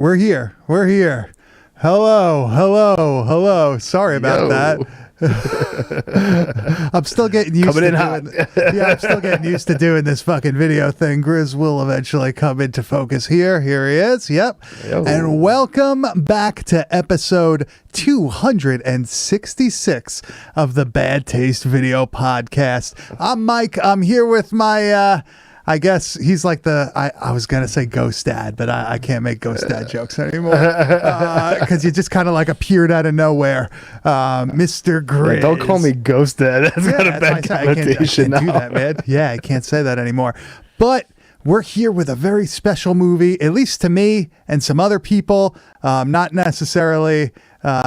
We're here. We're here. Hello, hello, hello. Sorry about that. I'm still getting used I'm still getting used to doing this fucking video thing. Grizz will eventually come into focus here. Here he is. Yep. Yo. And welcome back to episode 266 of the Bad Taste Video Podcast. I'm Mike. I'm here with my I guess he's like I was going to say Ghost Dad, but I can't make Ghost Dad jokes anymore because you just kind of like appeared out of nowhere. Mr. Grizz. Don't call me Ghost Dad. That's got a bad connotation I can't do that, man. Yeah, I can't say that anymore. But we're here with a very special movie, at least to me and some other people. Not necessarily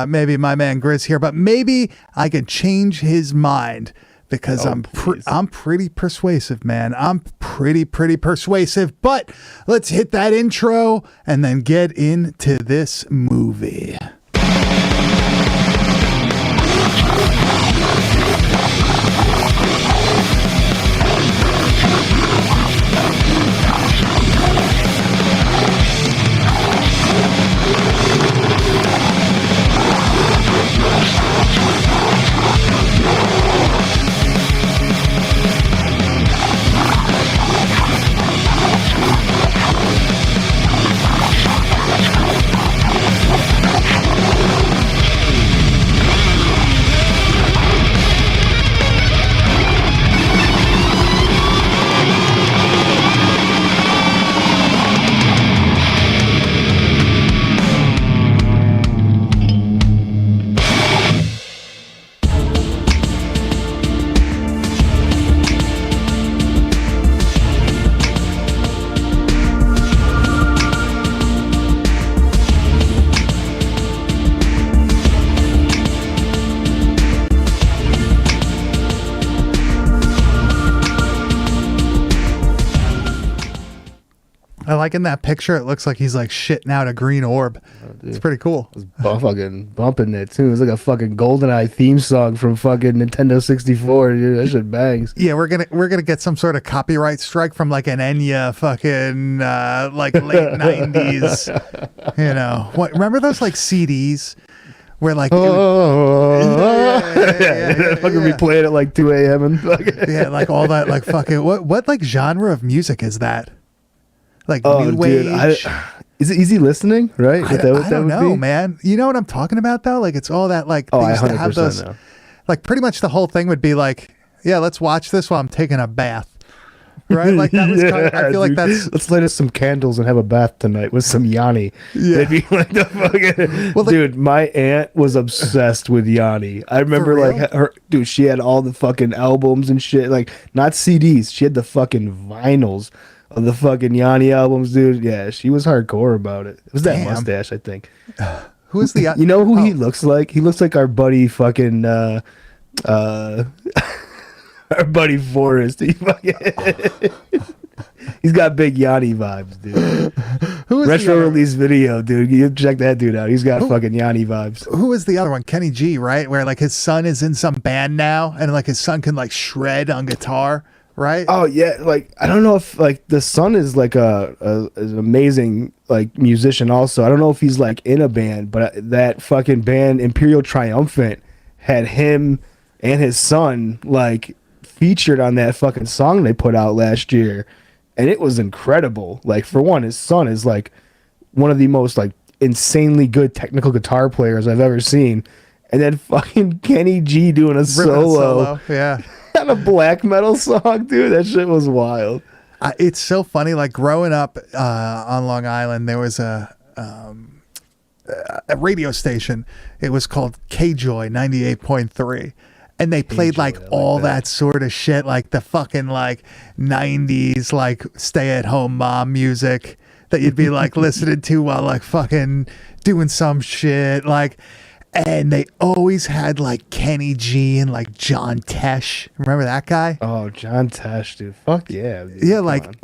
maybe my man Grizz here, but maybe I can change his mind. Because I'm pretty persuasive, man. I'm pretty persuasive. But let's hit that intro and then get into this movie. I like in that picture, it looks like he's like shitting out a green orb. Oh, it's pretty cool. I was fucking bumping it too. It was like a fucking GoldenEye theme song from fucking Nintendo 64. Dude, that shit bangs. Yeah, we're gonna get some sort of copyright strike from like an Enya fucking like late 90s. You know, what? Remember those like CDs? Where like fucking be playing at like 2 a.m. and fucking yeah, like all that like fucking what like genre of music is that? Like new wave. Is it easy listening? Right? I don't know, man. You know what I'm talking about though? Like it's all that like they used to have those. Know. Like pretty much the whole thing would be like, yeah, let's watch this while I'm taking a bath. Right? Like that was kind of, I feel like that's let's light us some candles and have a bath tonight with some Yanni. Yeah. They'd be like the fucking dude, my aunt was obsessed with Yanni. I remember like her dude, she had all the fucking albums and shit, like not CDs. She had the fucking vinyls of the fucking Yanni albums, dude. Yeah, she was hardcore about it. It was that mustache, I think. Who is the you know who he looks like? He looks like our buddy fucking our buddy Forrest. He's got big Yanni vibes, dude. Who is retro release video, dude? You check that dude out. He's got fucking Yanni vibes. Who is the other one? Kenny G, right? Where like his son is in some band now, and like his son can like shred on guitar. Right? Oh yeah, like I don't know if like the son is like an amazing like musician also. I don't know if he's like in a band, but that fucking band Imperial Triumphant had him and his son like featured on that fucking song they put out last year, and it was incredible. Like for one, his son is like one of the most like insanely good technical guitar players I've ever seen, and then fucking Kenny G doing a solo. Yeah. On a black metal song, dude. That shit was wild. It's so funny. Like growing up on Long Island, there was a radio station. It was called K-Joy 98.3. And they played like all that sort of shit, like the fucking like 90s, like stay at home mom music that you'd be like listening to while like fucking doing some shit. Like, and they always had like Kenny G and like John Tesh. Remember that guy? Oh, John Tesh, dude. Fuck yeah. Dude. Yeah, like,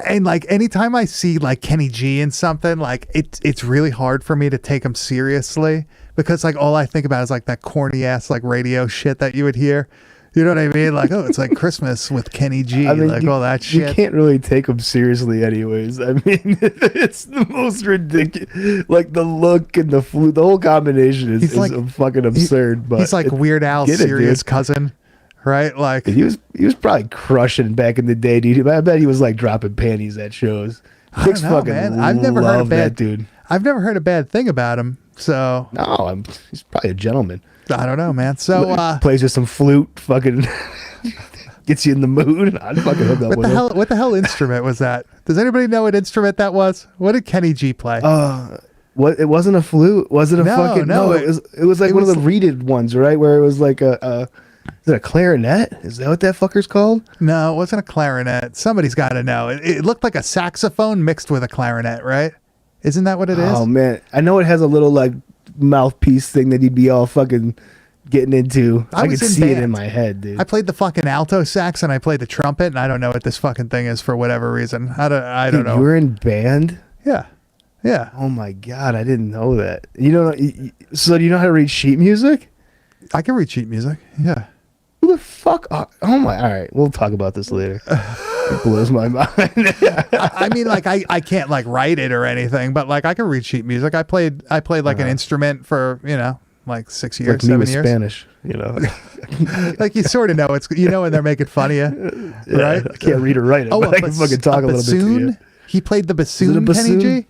and like anytime I see like Kenny G in something, like it's really hard for me to take him seriously because like all I think about is like that corny ass like radio shit that you would hear. You know what I mean? Like, oh, it's like Christmas with Kenny G, I mean, like all that shit. You can't really take him seriously, anyways. I mean, it's the most ridiculous. Like the look and the flute, the whole combination is like, fucking absurd. But he's like Weird Al's serious cousin, right? Like he was probably crushing back in the day, dude. I bet he was like dropping panties at shows. I don't know, man. I've never heard a bad dude. I've never heard a bad thing about him. So no, he's probably a gentleman. I don't know, man. So plays with some flute, fucking gets you in the mood. I'd fucking hook up with him. What the hell instrument was that? Does anybody know what instrument that was? What did Kenny G play? What? It wasn't a flute. Was it a fucking? No, it was like one of the reeded ones, right? Where it was like is it a clarinet? Is that what that fucker's called? No, it wasn't a clarinet. Somebody's got to know. It looked like a saxophone mixed with a clarinet, right? Isn't that what it is? Oh man, I know it has a little like mouthpiece thing that he'd be all fucking getting into. I could see it in my head, dude. I played the fucking alto sax and I played the trumpet, and I don't know what this fucking thing is for whatever reason. I don't know. You were in band? Yeah. Oh my god, I didn't know that. You don't know? So do you know how to read sheet music? I can read sheet music. Yeah. Who the fuck? Oh my! All right, we'll talk about this later. It blows my mind. I mean, like I can't like write it or anything, but like I can read sheet music. I played like an instrument for like 6 years, like 7 years. Spanish, like you sort of know when they're making fun of you, right? I can't read or write it, but I can fucking talk a little bit to you. He played the bassoon, Kenny G?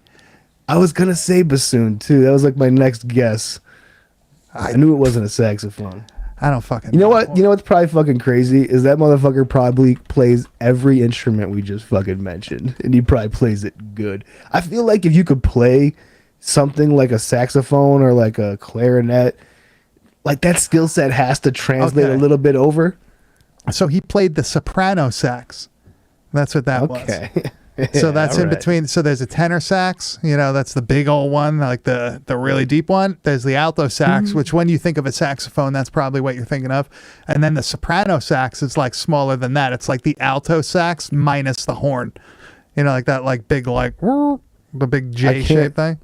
I was gonna say bassoon too. That was like my next guess. I knew it wasn't a saxophone. I don't fucking know. You know what? You know what's probably fucking crazy is that motherfucker probably plays every instrument we just fucking mentioned, and he probably plays it good. I feel like if you could play something like a saxophone or like a clarinet, like that skill set has to translate a little bit over. So he played the soprano sax. That's what that was. So that's in between. So there's a tenor sax, that's the big old one, like the really deep one. There's the alto sax, which when you think of a saxophone, that's probably what you're thinking of. And then the soprano sax is like smaller than that. It's like the alto sax minus the horn, like that, like big, like the big J-shaped thing.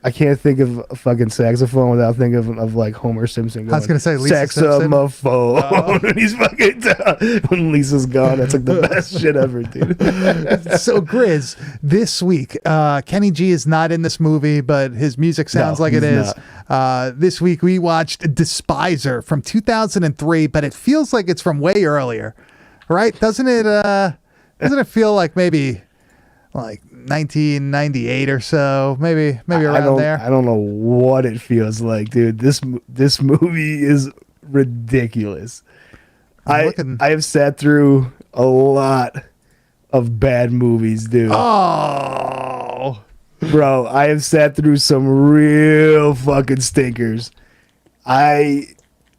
I can't think of a fucking saxophone without thinking of like Homer Simpson going, I was going to say Lisa saxophone. When he's fucking down. When Lisa's gone, that's like the best shit ever, dude. So Grizz, this week, Kenny G is not in this movie, but his music sounds like it is. This week we watched Despiser from 2003, but it feels like it's from way earlier, right? Doesn't it feel like maybe like 1998 or so, maybe around there? I don't know what it feels like, dude. This movie is ridiculous. I have sat through a lot of bad movies, dude. Oh, bro, I have sat through some real fucking stinkers. I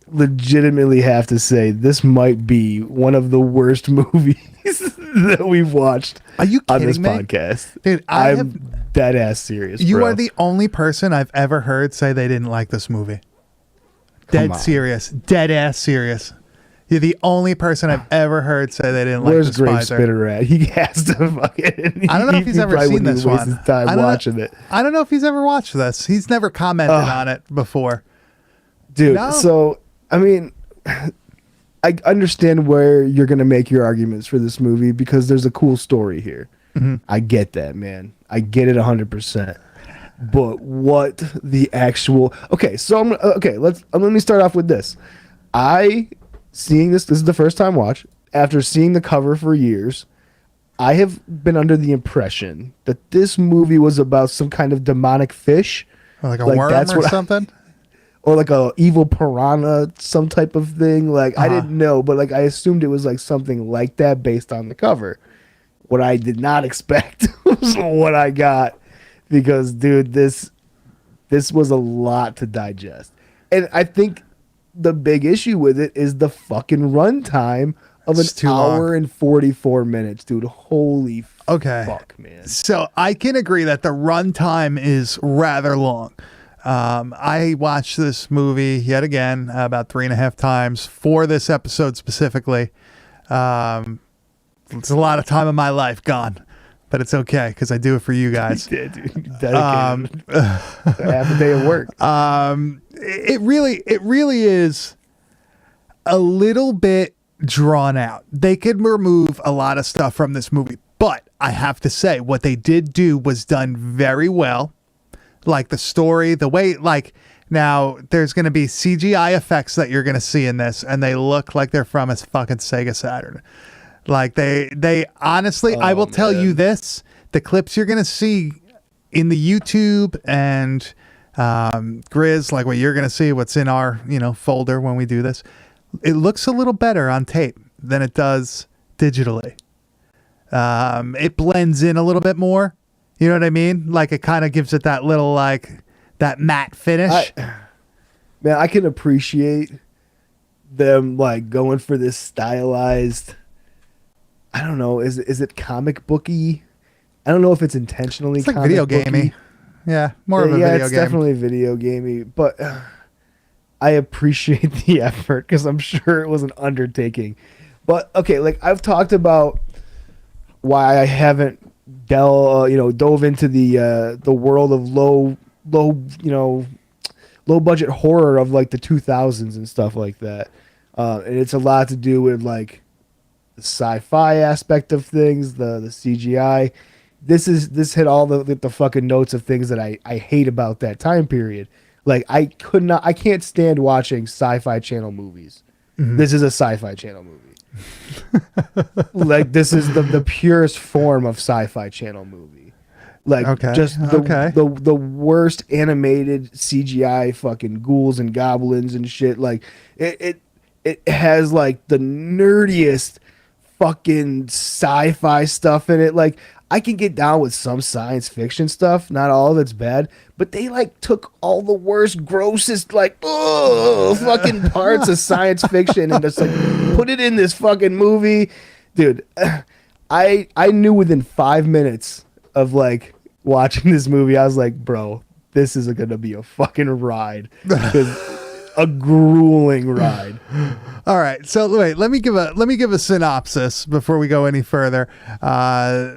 legitimately have to say this might be one of the worst movies that we've watched. Are you kidding on this me? podcast, dude? I'm dead ass serious. You are the only person I've ever heard say they didn't like this movie. Dead ass serious. You're the only person I've ever heard say they didn't like Despiser. Where's Greg Spitter at? He has to fucking. I don't know if he's ever seen this one. His time watching it. I don't know if he's ever watched this. He's never commented on it before, dude. No? So I mean, I understand where you're gonna make your arguments for this movie because there's a cool story here. Mm-hmm. I get that, man. I get it 100%. But what the actual? Okay, so let me start off with this. Seeing this is the first time watch. After seeing the cover for years, I have been under the impression that this movie was about some kind of demonic fish. Or like a worm or something? Or like a evil piranha, some type of thing. Like, I didn't know, but like I assumed it was like something like that based on the cover. What I did not expect was what I got. Because, dude, this was a lot to digest. And I think the big issue with it is the fucking runtime of an hour and 44 minutes, dude. Holy fuck, man. So I can agree that the runtime is rather long. I watched this movie yet again about 3.5 times for this episode specifically. It's a lot of time of my life gone, but it's okay because I do it for you guys. Yeah, dude. Dedicated. Half a day of work. It really is a little bit drawn out. They could remove a lot of stuff from this movie, but I have to say what they did do was done very well. Like the story, the way, like, now there's going to be CGI effects that you're going to see in this, and they look like they're from a fucking Sega Saturn. Like they honestly, I will tell you this, the clips you're going to see in the YouTube and Grizz, like what you're going to see, what's in our, folder when we do this, it looks a little better on tape than it does digitally. It blends in a little bit more. You know what I mean? Like it kind of gives it that little, like, that matte finish. Man, I can appreciate them like going for this stylized, I don't know, is it comic booky? I don't know if it's intentionally it's like comic video booky. gamey. Yeah, more of a video game. Yeah, it's definitely video gamey, but I appreciate the effort because I'm sure it was an undertaking. But okay, like I've talked about why I haven't dove into the world of low budget horror of like the 2000s and stuff like that. And it's a lot to do with like the sci-fi aspect of things, the CGI. This hit all the fucking notes of things that I hate about that time period. Like I can't stand watching Sci-Fi Channel movies. Mm-hmm. This is a Sci-Fi Channel movie. Like this is the purest form of Sci-Fi Channel movie. Like the worst animated CGI fucking ghouls and goblins and shit. Like it has like the nerdiest fucking sci-fi stuff in it. Like I can get down with some science fiction stuff, not all of it's bad, but they like took all the worst, grossest, like fucking parts of science fiction and just like put it in this fucking movie. Dude, I knew within 5 minutes of like watching this movie, I was like, bro, this is gonna be a fucking ride. A grueling ride. All right, so wait, let me give a synopsis before we go any further.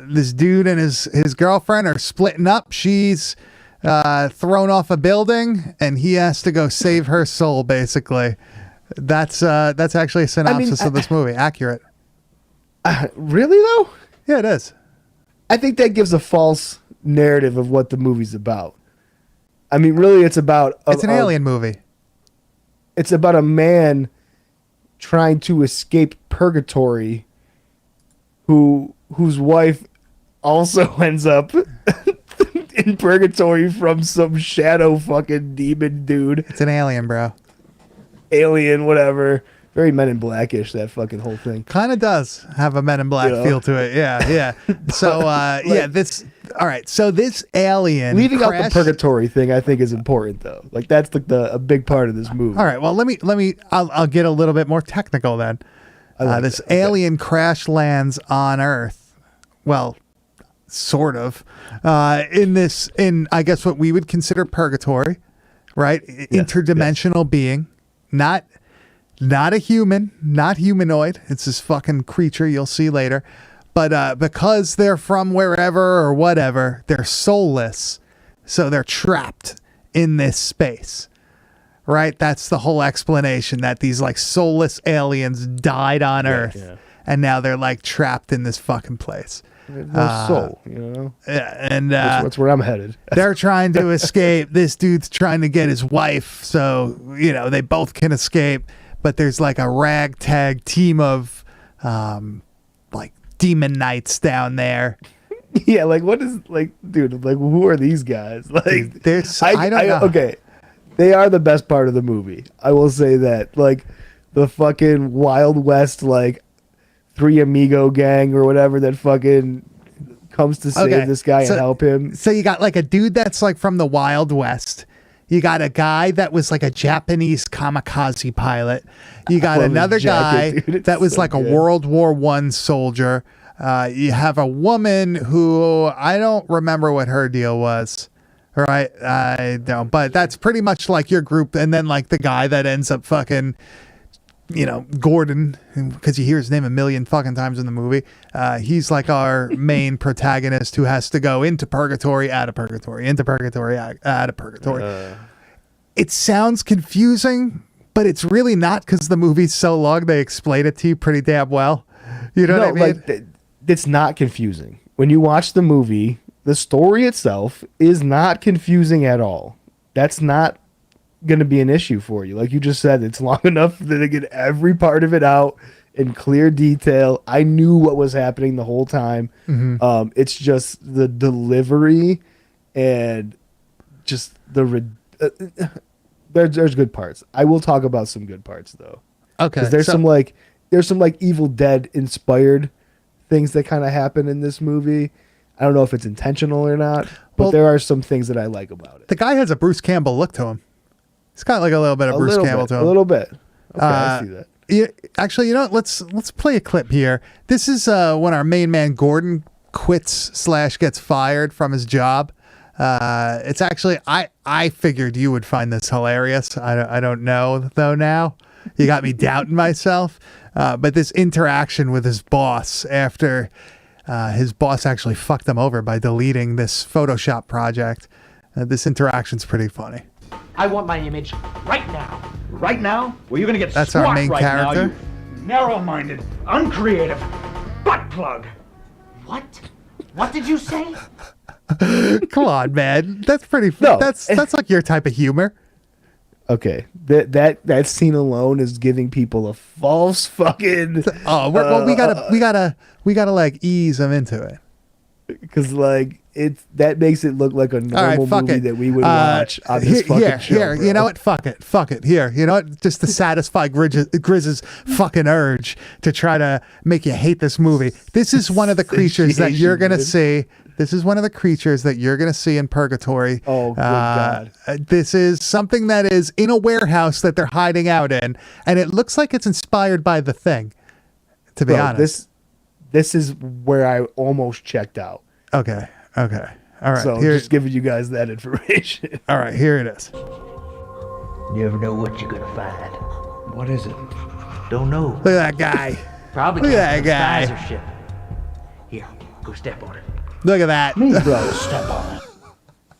This dude and his girlfriend are splitting up. She's thrown off a building, and he has to go save her soul. Basically, that's actually a synopsis of this movie. Accurate. Really though? Yeah, it is. I think that gives a false narrative of what the movie's about. I mean, really, it's about it's an alien movie. It's about a man trying to escape purgatory whose wife also ends up in purgatory from some shadow fucking demon dude. It's an alien, bro. Alien, whatever. Very Men in Blackish, that fucking whole thing. Kind of does have a Men in Black feel to it. Yeah. So, all right. So this alien leaving out the purgatory thing, I think is important though. Like that's a big part of this movie. All right. Well, I'll get a little bit more technical then. This alien crash lands on Earth. Well, sort of. In I guess what we would consider purgatory, right? Yeah, interdimensional being, not a human, not humanoid. It's this fucking creature you'll see later. But because they're from wherever or whatever, they're soulless. So they're trapped in this space. Right? That's the whole explanation, that these like soulless aliens died on Earth. Yeah. And now they're like trapped in this fucking place. No soul, Yeah, and that's where I'm headed. They're trying to escape. This dude's trying to get his wife, so they both can escape. But there's like a ragtag team of like demon knights down there. Yeah, like what is like, dude? Like who are these guys? Like I don't know. Okay, they are the best part of the movie. I will say that. Like the fucking Wild West, like Three Amigo gang or whatever that fucking comes to save this guy and help him. So you got like a dude that's like from the Wild West. You got a guy that was like a Japanese kamikaze pilot. You got another guy that was like a World War I soldier. You have a woman who I don't remember what her deal was. Right? I don't. But that's pretty much like your group. And then like the guy that ends up fucking, Gordon, because you hear his name a million fucking times in the movie. He's like our main protagonist who has to go into purgatory, out of purgatory, into purgatory, out of purgatory. It sounds confusing, but it's really not because the movie's so long. They explain it to you pretty damn well. You know what I mean? Like, it's not confusing. When you watch the movie, the story itself is not confusing at all. That's not going to be an issue for you. Like you just said, it's long enough that they get every part of it out in clear detail. I knew what was happening the whole time. It's just the delivery and just there's good parts. I will talk about some good parts though. Okay. Because there's some Evil Dead inspired things that kind of happen in this movie. I don't know if it's intentional or not, but there are some things that I like about it. The guy has a Bruce Campbell look to him. He's got like a little bit of Bruce Campbell to him. A little bit. Okay, I see that. Yeah, actually, you know what? Let's play a clip here. This is when our main man Gordon quits / gets fired from his job. It's actually I figured you would find this hilarious. I don't know though now. You got me doubting myself. But this interaction with his boss after his boss actually fucked him over by deleting this Photoshop project. This interaction's pretty funny. I want my image right now. Right now? Well, you're gonna get That's our main character. Now, you narrow-minded, uncreative butt plug. What? What did you say? Come on, man. That's pretty. No. That's like your type of humor. Okay, that scene alone is giving people a false fucking. Oh, well, we gotta like ease them into it. Because like that makes it look like a normal movie that we would watch on this fucking show. Here, bro. you know what? Fuck it. Here, you know what? Just to satisfy Grizz's fucking urge to try to make you hate this movie. This is one of the creatures that you're gonna see. This is one of the creatures that you're gonna see in Purgatory. Oh, good God! This is something that is in a warehouse that they're hiding out in, and it looks like it's inspired by The Thing. To be honest, this is where I almost checked out. Okay. All right. So just giving you guys that information. All right, here it is. You never know what you're gonna find. What is it? Don't know. Look at that guy. Probably Look at that guy. Despiser ship. Here, go step on it. Look at that. Bro, Step on it.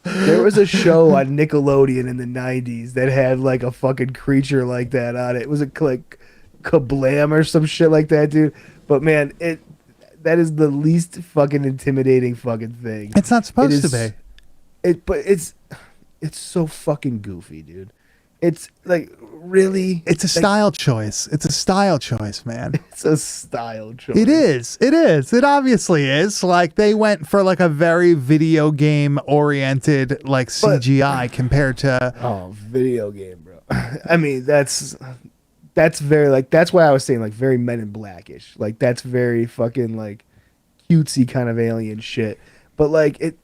there was a show on Nickelodeon in the 90s that had like a fucking creature like that on it. Was it like Kablam or some shit like that, dude? But man, that is the least fucking intimidating fucking thing. It's not supposed to be. But it's so fucking goofy, dude. It's like really. It's a style choice. It's a style choice, man. It's a style choice. It is. It obviously is. Like they went for like a very video game oriented like CGI compared to video game, bro. I mean, that's very like that's why I was saying like very Men in Blackish. Like that's very fucking like cutesy kind of alien shit. But like it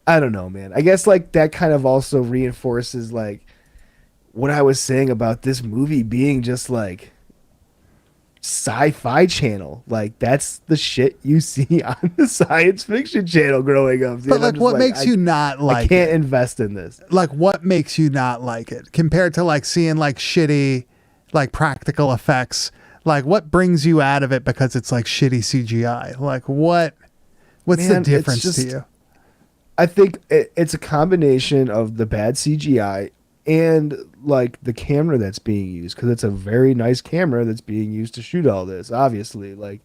I don't know, man. I guess like that kind of also reinforces like what I was saying about this movie being just like Sci-Fi Channel. Like that's the shit you see on the Science Fiction Channel growing up. Dude. But like what makes you not like I can't invest in this. Like what makes you not like it compared to like seeing like shitty like practical effects? Like what brings you out of it because it's like shitty CGI? Like what's the difference to you? I think it's a combination of the bad CGI and like the camera that's being used, because it's a very nice camera that's being used to shoot all this. Obviously, like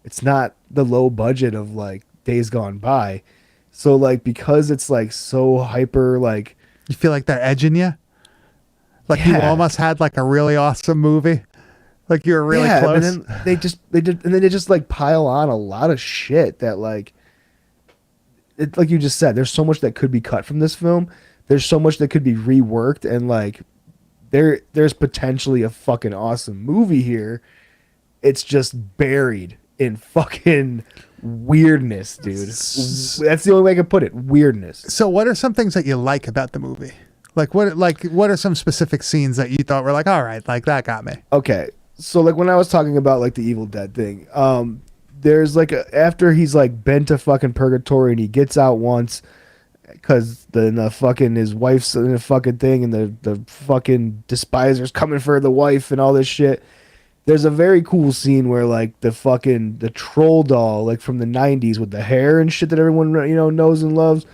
it's not the low budget of like Days Gone By. So like because it's like so hyper, like you feel like they're edging you. Like you almost had like a really awesome movie. Like you were really close. And then they just like pile on a lot of shit that like. Like you just said, there's so much that could be cut from this film. There's so much that could be reworked, and like there's potentially a fucking awesome movie here. It's just buried in fucking weirdness, dude. That's the only way I can put it. Weirdness. So what are some things that you like about the movie? Like what are some specific scenes that you thought were like, all right, like that got me? Okay. So like when I was talking about like the Evil Dead thing, there's like after he's like been to fucking purgatory and he gets out once because the fucking his wife's in a fucking thing and the fucking Despiser's coming for the wife and all this shit. There's a very cool scene where like the troll doll like from the 90s with the hair and shit that everyone knows and loves,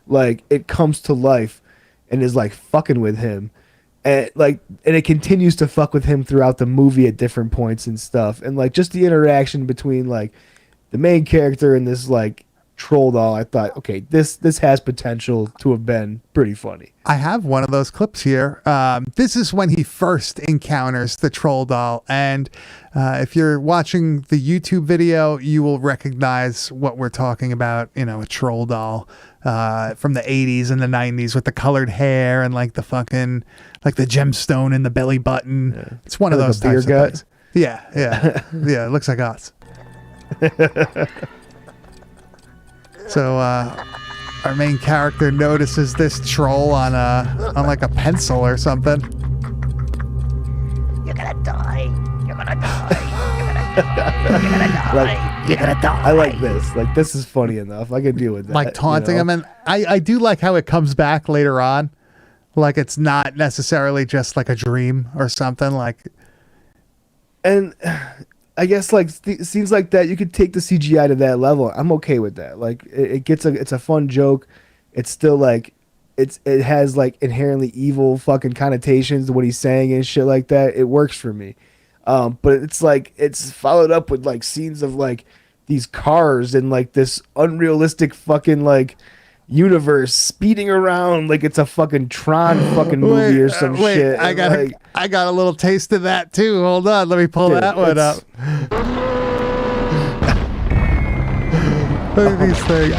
like it comes to life and is like fucking with him. and it continues to fuck with him throughout the movie at different points and stuff, and like just the interaction between like the main character and this like troll doll. I thought, okay, this has potential to have been pretty funny. I have one of those clips here. This is when he first encounters the troll doll, and if you're watching the YouTube video, you will recognize what we're talking about. You know, a troll doll from the 80s and the 90s with the colored hair and like the fucking like the gemstone in the belly button. Yeah. It's one of like those a beer types of gut. things. Yeah, yeah, it looks like us. So our main character notices this troll on like a pencil or something. You're gonna die. You're gonna die. You're gonna die. You're gonna die. I like this. Like, this is funny enough. I can deal with that. Like taunting him, and I do like how it comes back later on. Like it's not necessarily just like a dream or something. Like, and I guess like scenes like that, you could take the CGI to that level. I'm okay with that. Like it's a fun joke. It's still like it has like inherently evil fucking connotations to what he's saying and shit like that. It works for me. But it's like it's followed up with like scenes of like these cars and like this unrealistic fucking like universe speeding around like it's a fucking Tron fucking movie or some shit. I got a little taste of that too. Hold on, let me pull that one up. Look at these things.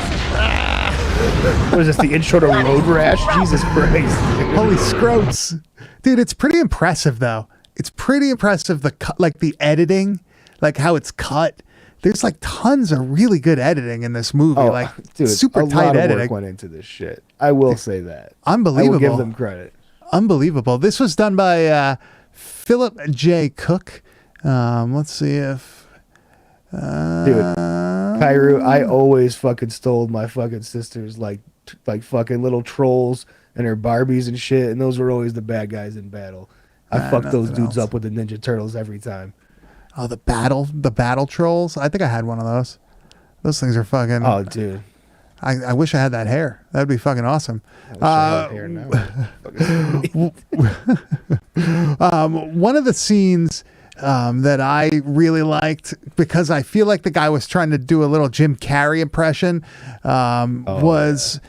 What is this, the intro to Road Rash? Jesus Christ. Holy scrotes. Dude, it's pretty impressive though. It's pretty impressive, the editing, like how it's cut. There's like tons of really good editing in this movie. Like, dude, super a tight lot of editing. work went into this shit. I will say that. Unbelievable. I will give them credit. Unbelievable. This was done by Philip J. Cook. Let's see if... Dude, Kairu, I always fucking stole my fucking sister's like fucking little trolls and her Barbies and shit, and those were always the bad guys in battle. I fucked those dudes up with the Ninja Turtles every time. Oh, the battle trolls. I think I had one of those. Those things are fucking. Oh, dude. I wish I had that hair. That'd be fucking awesome. I wish I had hair now. One of the scenes that I really liked, because I feel like the guy was trying to do a little Jim Carrey impression, was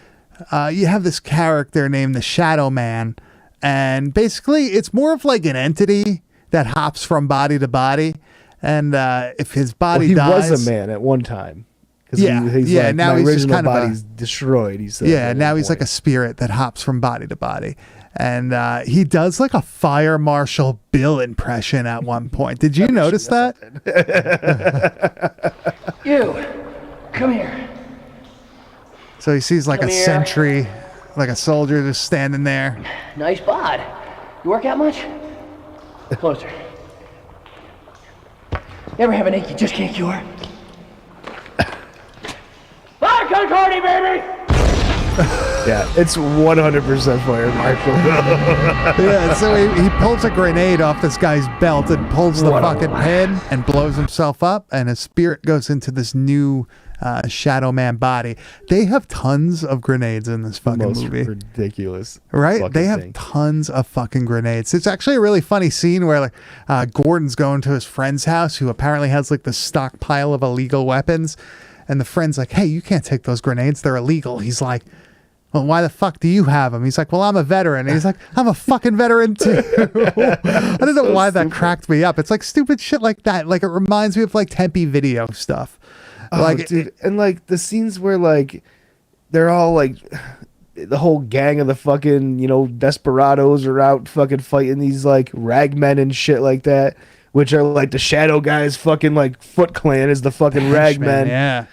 you have this character named the Shadow Man, and basically it's more of like an entity that hops from body to body. And if his body dies... He was a man at one time. Yeah, he's yeah. Like, Now my he's just original kind of body's destroyed. He said. Yeah, now he's like a spirit that hops from body to body, and he does like a Fire Marshal Bill impression at one point. Did you notice that? You, come here. So he sees like Come a here. sentry, like a soldier just standing there. Nice bod. You work out much? Closer. You ever have an ache you just can't cure? Fire Concordi, baby! Yeah, it's 100% Fire Marshal. Yeah, so he pulls a grenade off this guy's belt and pulls the fucking pin and blows himself up, and his spirit goes into this new Shadow Man body. They have tons of grenades in this fucking Most movie. ridiculous. Right? They have thing. tons of fucking grenades. It's actually a really funny scene where like Gordon's going to his friend's house, who apparently has like the stockpile of illegal weapons. And the friend's like, hey, you can't take those grenades. They're illegal. He's like, well, why the fuck do you have them? He's like, well, I'm a veteran. And he's like, I'm a fucking veteran too. I don't know why that cracked me up. It's like stupid shit like that. Like it reminds me of like Tempe Video stuff. Like, dude, and like the scenes where like they're all like the whole gang of the fucking, desperados are out fucking fighting these like ragmen and shit like that, which are like the Shadow Guys fucking like Foot Clan is the fucking ragmen. Yeah.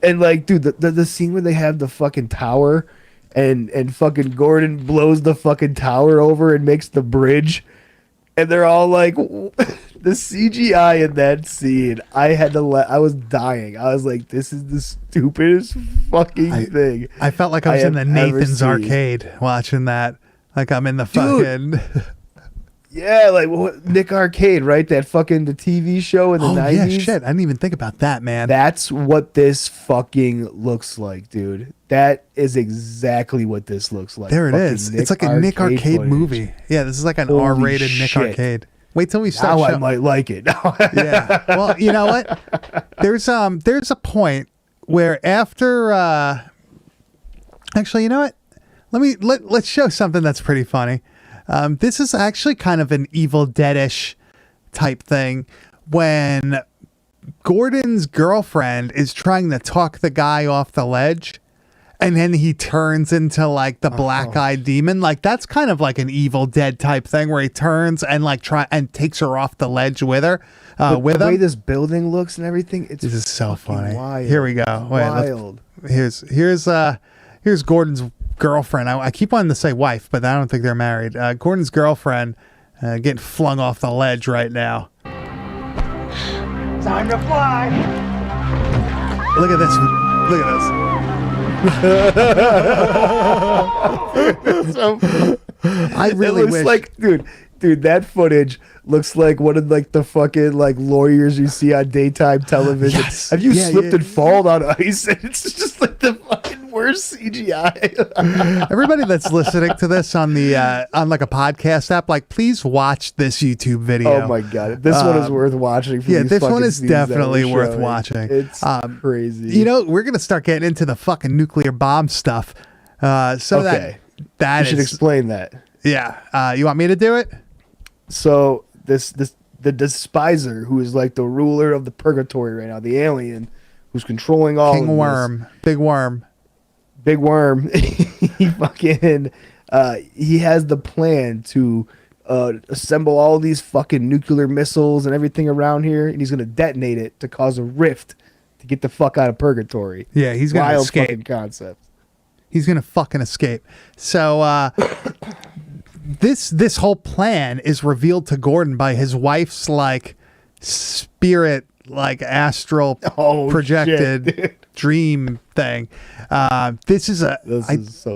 And like, dude, the scene where they have the fucking tower and fucking Gordon blows the fucking tower over and makes the bridge, and they're all like, the CGI in that scene, I was dying. I was like, this is the stupidest fucking thing. I felt like I was in the Nathan's arcade watching that. Like I'm in the fucking... Yeah, like Nick Arcade, right? That fucking the TV show in the 90s. Yeah, shit. I didn't even think about that, man. That's what this fucking looks like, dude. that is exactly what this looks like. There it Fucking is. It's like a Nick Arcade footage. movie. Yeah, this is like an Holy R-rated Nick shit. Arcade. Wait till we start. Now I might like it. Yeah. Well, you know what? There's a point where after actually, you know what? Let's show something that's pretty funny. This is actually kind of an Evil Dead-ish type thing when Gordon's girlfriend is trying to talk the guy off the ledge, and then he turns into like the black-eyed demon. Like that's kind of like an Evil Dead type thing where he turns and like takes her off the ledge with her. With the way him. this building looks and everything, it's This is so fucking funny. Wild. Here we go. Wait, wild. Here's Gordon's girlfriend. I keep wanting to say wife, but I don't think they're married. Gordon's girlfriend getting flung off the ledge right now. Time to fly. Look at this. Look at this. I really it looks wish. like, dude, that footage looks like one of like the fucking like lawyers you see on daytime television. Yes. Have you Yeah, slipped yeah. and fallen on ice? And it's just like the fucking worst CGI. Everybody that's listening to this on the on like a podcast app, like please watch this YouTube video. Oh my god, this one is worth watching. For Yeah, these this one fucking is scenes that definitely we're worth showing. watching. It's crazy. You know, we're gonna start getting into the fucking nuclear bomb stuff. Okay. that you should is explain that. yeah. You want me to do it? So the Despiser, who is like the ruler of the purgatory right now, the alien who's controlling all of King this, Worm, Big Worm. Big Worm, he fucking he has the plan to assemble all these fucking nuclear missiles and everything around here, and he's gonna detonate it to cause a rift to get the fuck out of purgatory. Yeah, he's gonna Wild escape. fucking concept. He's gonna fucking escape. So this whole plan is revealed to Gordon by his wife's like spirit, like astral Oh, projected shit, dude. dream thing. This is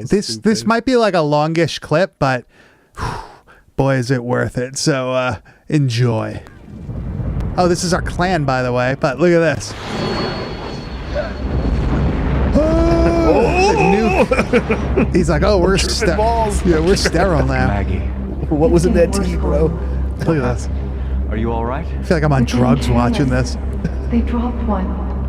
This this might be like a longish clip, but whew, boy is it worth it. So enjoy. Oh, this is our clan, by the way. But look at this. He's like, oh, we're balls. yeah, we're sterile now. Maggie, What was in that tea, bro? Look at this. are you all right? I feel like I'm on drugs watching this. They dropped one.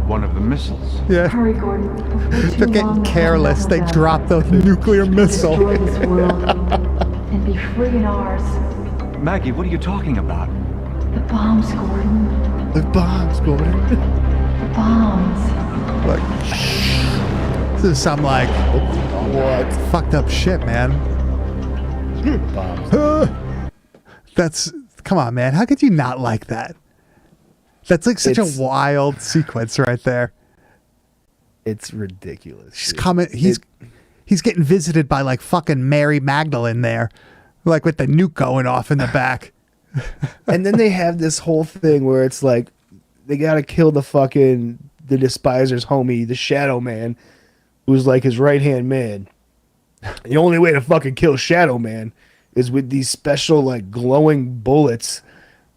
One of the missiles. Yeah, Hurry, Gordon. before too they're long getting will careless. have They them. dropped the nuclear missile. Destroy this world and be free in ours. Maggie, what are you talking about? The bombs, Gordon. The bombs, Gordon. The bombs. Like, this is some like What? fucked up shit, man. Bombs. That's come on, man. How could you not like that? That's like such It's- a wild sequence right there. It's ridiculous. She's dude. coming. He's getting visited by like fucking Mary Magdalene there, like with the nuke going off in the back. And then they have this whole thing where it's like they gotta kill the Despiser's homie, the Shadow Man, who's like his right hand man. The only way to fucking kill Shadow Man is with these special like glowing bullets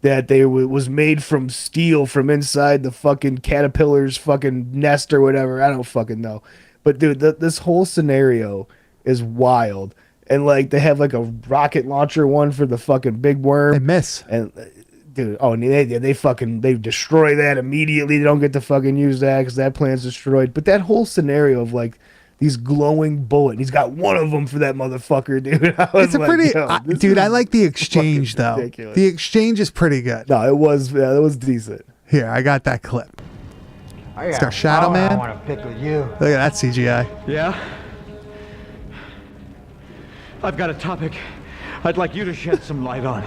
that was made from steel from inside the fucking caterpillar's fucking nest or whatever. I don't fucking know. But dude, this whole scenario is wild. And like they have like a rocket launcher one for the fucking big worm. They miss. And dude, they destroy that immediately. They don't get to fucking use that because that plan's destroyed. But that whole scenario of like these glowing bullet, he's got one of them for that motherfucker, dude. I was It's a like, pretty, yo, this dude. I is like the exchange fucking though. ridiculous. The exchange is pretty good. No, it was decent. Here, I got that clip. I got Shadow Man. I want to pick with you. Look at that CGI. Yeah? I've got a topic I'd like you to shed some light on.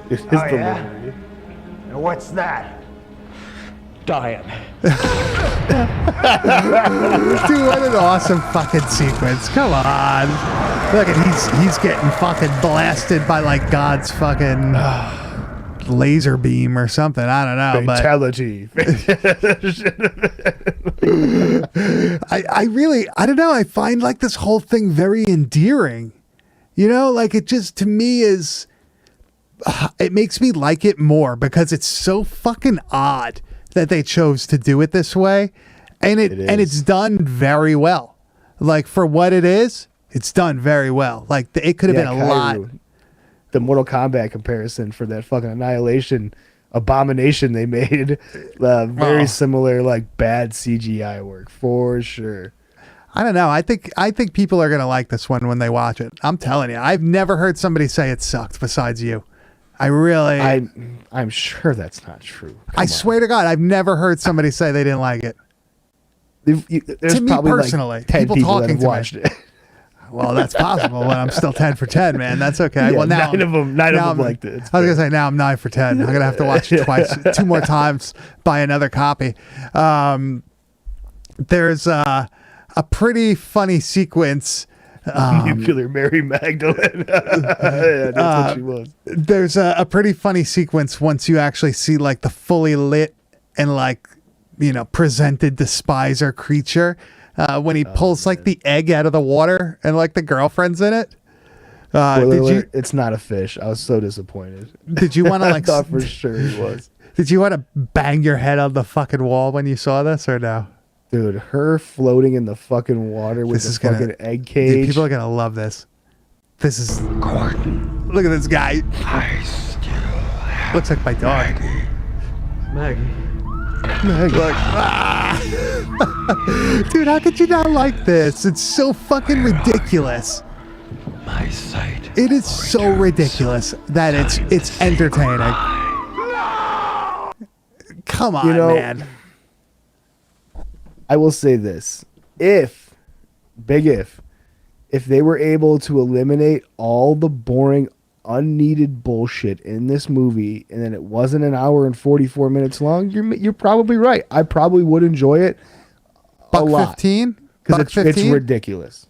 His Oh, yeah? delivery. And what's that? Dying. Dude, what an awesome fucking sequence. Come on. Look at he's getting fucking blasted by like God's fucking laser beam or something. I don't know. But Fatality. I don't know. I find like this whole thing very endearing. You know, like it just to me is it makes me like it more because it's so fucking odd that they chose to do it this way. And It is. it's done very well. like for what it is, it's done very well. Like it could have been a lot. The Mortal Kombat comparison for that fucking Annihilation abomination they made, very similar, like bad CGI work for sure. I don't know. I think people are gonna like this one when they watch it. I'm telling you, I've never heard somebody say it sucked besides you. I'm sure that's not true. I swear to God, I've never heard somebody say they didn't like it. There's To me probably personally, like 10 people people that talking have to me. watched it. Well, that's possible, but I'm still 10 for 10, man. That's okay. Yeah, well, now nine of them liked it. I was gonna say now I'm 9 for 10. I'm gonna have to watch it twice, 2 more times, buy another copy. There's a pretty funny sequence. Nuclear Mary Magdalene. Yeah, that's what she was. There's a pretty funny sequence once you actually see like the fully lit and like presented Despiser creature. When he pulls like the egg out of the water and like the girlfriend's in it. It's not a fish. I was so disappointed. Did you want to I like? thought for sure he was. Did you want to bang your head on the fucking wall when you saw this or no? Dude, her floating in the fucking water with the fucking egg cage. Dude, people are gonna love this. This is Gordon, look at this guy. I still have Looks like my dog. Maggie. Look, dude, how could you not like this? It's so fucking ridiculous. My sight. It is so ridiculous that it's entertaining. Come on, man. I will say this. If they were able to eliminate all the boring, unneeded bullshit in this movie, and then it wasn't an hour and 44 minutes long, you're probably right. I probably would enjoy it a lot. $1.15? Because it's ridiculous.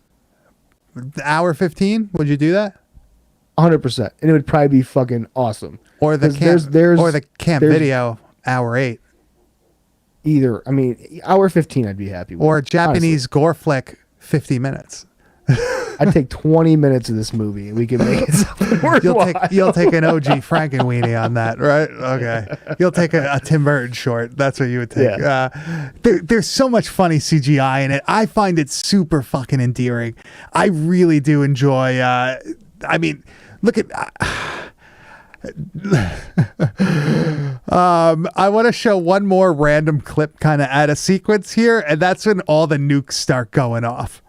Hour 15? Would you do that? 100%. And it would probably be fucking awesome. Or the camp video, hour 8. Either. I mean, hour 15 I'd be happy with. Or Japanese gore flick, 50 minutes. I'd take 20 minutes of this movie and we can make it something worthwhile. You'll take an OG Frankenweenie on that, right? Okay. You'll take a Tim Burton short. That's what you would take. Yeah. There's so much funny CGI in it. I find it super fucking endearing. I really do enjoy. I mean, look at. I want to show one more random clip kind of at a sequence here, and that's when all the nukes start going off.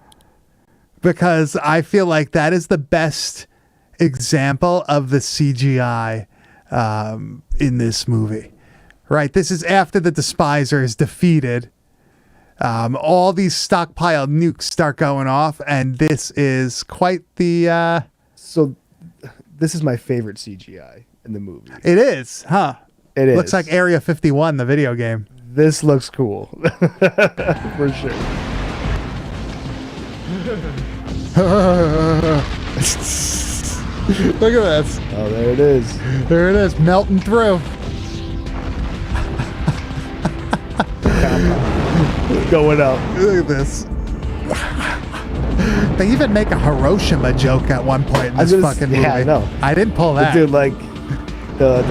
Because I feel like that is the best example of the CGI in this movie. Right? This is after the Despiser is defeated. All these stockpiled nukes start going off, and this is quite the... So, this is my favorite CGI in the movie. It is, huh? It is. Looks like Area 51, the video game. This looks cool. For sure. Look at this. Oh, there it is. There it is, melting through. Going up. Look at this. They even make a Hiroshima joke at one point in this fucking movie. Yeah, I know. I didn't pull that. But dude, like the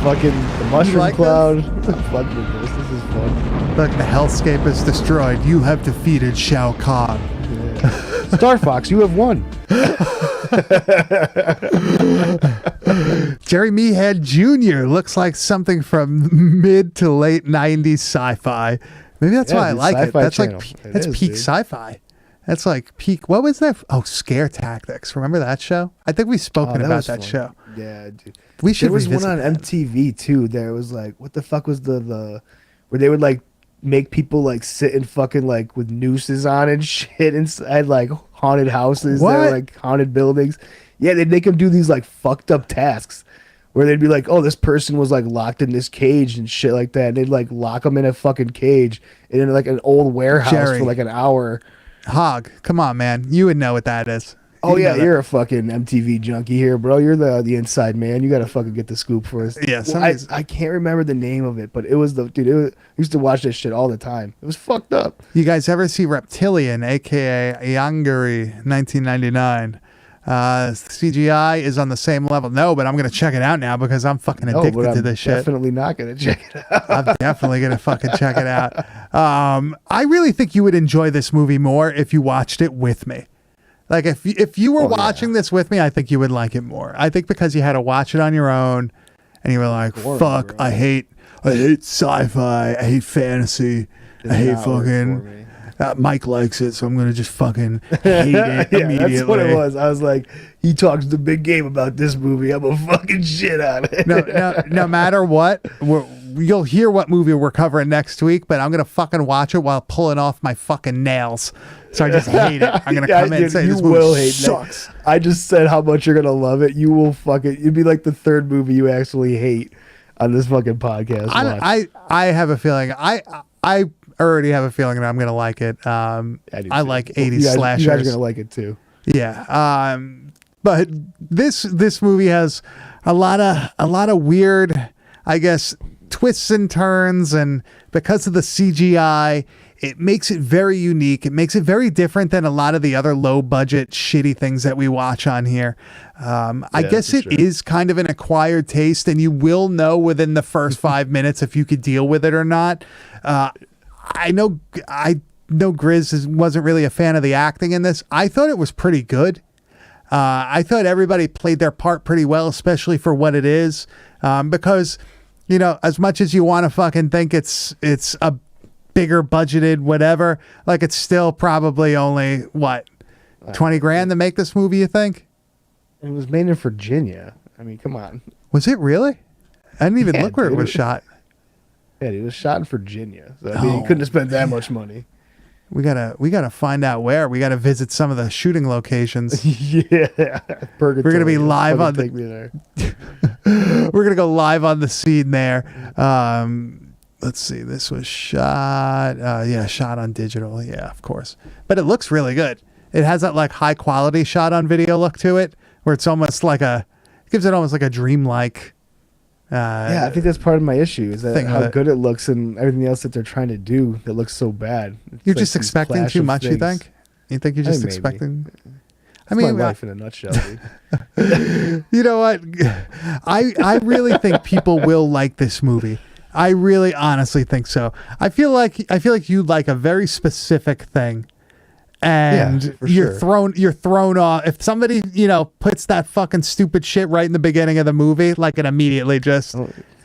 fucking mushroom like cloud. I'm fucking with this. This is fun. Look, the hellscape is destroyed. You have defeated Shao Kahn. Star Fox, you have won. Jerry Meehan Jr. looks like something from mid to late 90s sci-fi. Maybe that's why I like it. That's Channel. That's peak sci-fi. That's like peak. What was that? Oh, Scare Tactics. Remember that show? I think we've spoken about that show. Yeah, dude. We should. There was one revisit on that. MTV too. There was like, what the fuck was the where they would like make people like sit in fucking like with nooses on and shit inside like haunted houses. What? That were, like haunted buildings. Yeah, they'd make them do these like fucked up tasks where they'd be like, oh, this person was like locked in this cage and shit like that. And they'd like lock them in a fucking cage in like an old warehouse Jerry. for like an hour. Hog, come on, man. You would know what that is. Oh You yeah, know that. you're a fucking MTV junkie here, bro. You're the inside man. You gotta fucking get the scoop for us. Yeah, Well, I can't remember the name of it, but it was the dude. I used to watch this shit all the time. It was fucked up. You guys ever see Reptilian, aka Yangari, 1999? CGI is on the same level. No, but I'm gonna check it out now because I'm fucking addicted to this shit. Definitely not gonna check it out. I'm definitely gonna fucking check it out. I really think you would enjoy this movie more if you watched it with me. Like if you were watching this with me, I think you would like it more. I think because you had to watch it on your own and you were like, fuck, I hate sci-fi, I hate fantasy, I hate fucking Mike likes it, so I'm gonna just fucking hate it immediately. That's what it was. I was like, he talks the big game about this movie. I'm a fucking shit on it. No matter what, you'll hear what movie we're covering next week, but I'm gonna fucking watch it while pulling off my fucking nails. So I just hate it. I'm gonna come in and say this movie sucks. I just said how much you're gonna love it. You will fucking. It'd be like the third movie you actually hate on this fucking podcast. I have a feeling. I already have a feeling that I'm gonna like it. I like 80s slashers. You guys are gonna like it too. Yeah. But this movie has a lot of weird, I guess, twists and turns, and because of the CGI, it makes it very unique. It makes it very different than a lot of the other low budget shitty things that we watch on here. I guess it is kind of an acquired taste, and you will know within the first 5 minutes if you could deal with it or not. I know Grizz wasn't really a fan of the acting in this. I thought it was pretty good. I thought everybody played their part pretty well, especially for what it is. Because, you know, as much as you want to fucking think it's a bigger budgeted whatever, like it's still probably only what, 20 grand to make this movie, you think? It was made in Virginia. I mean, come on. Was it really? I didn't even look where it was shot. Yeah, it was shot in Virginia. So I mean, you couldn't have spent that much money. We gotta find out where. We gotta visit some of the shooting locations. Yeah, we're gonna be live on take me there. We're gonna go live on the scene there. Let's see. This was shot. Shot on digital. Yeah, of course. But it looks really good. It has that like high quality shot on video look to it, where it's almost like it gives it almost like a dreamlike. I think that's part of my issue is that how good it looks and everything else that they're trying to do that looks so bad. It's you're like just expecting too much. You think? You think you're just expecting? I mean, my life in a nutshell. Dude. You know what? I really think people will like this movie. I really honestly think so. I feel like you like a very specific thing. And you're thrown off. If somebody, puts that fucking stupid shit right in the beginning of the movie, like it immediately just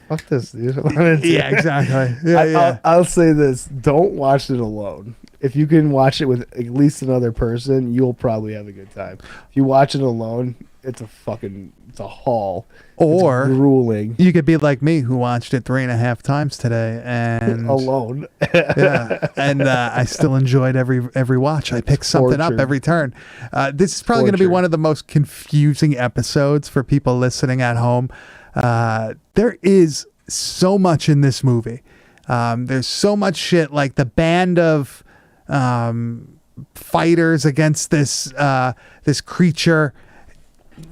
fuck this, dude. Yeah, exactly. Yeah, I'll say this. Don't watch it alone. If you can watch it with at least another person, you'll probably have a good time. If you watch it alone, it's a haul. Or it's grueling. You could be like me, who watched it 3.5 times today, and alone. And I still enjoyed every watch. I picked something up every turn. This is probably going to be one of the most confusing episodes for people listening at home. There is so much in this movie. There's so much shit, like the band of fighters against this creature.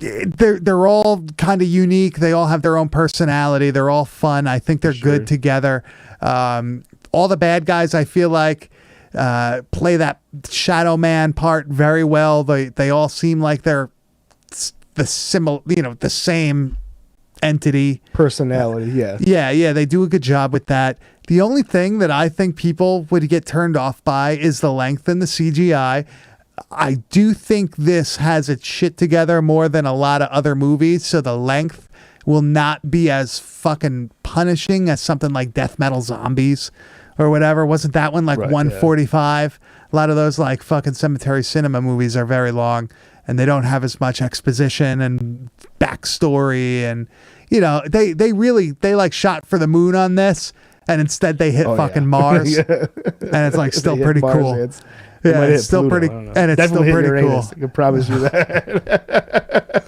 They're all kind of unique. They all have their own personality. They're all fun. I think they're good together. All the bad guys, I feel like, play that Shadow Man part very well. They all seem like they're the same entity. Personality, yeah. Yeah, they do a good job with that. The only thing that I think people would get turned off by is the length and the CGI. I do think this has its shit together more than a lot of other movies, so the length will not be as fucking punishing as something like Death Metal Zombies or whatever. Wasn't that one like 145? Yeah. A lot of those like fucking Cemetery Cinema movies are very long, and they don't have as much exposition and backstory, and they like shot for the moon on this, and instead they hit Mars, and it's like still pretty Mars, cool. Yeah, it's still pretty, and it's still pretty cool. I can promise you that.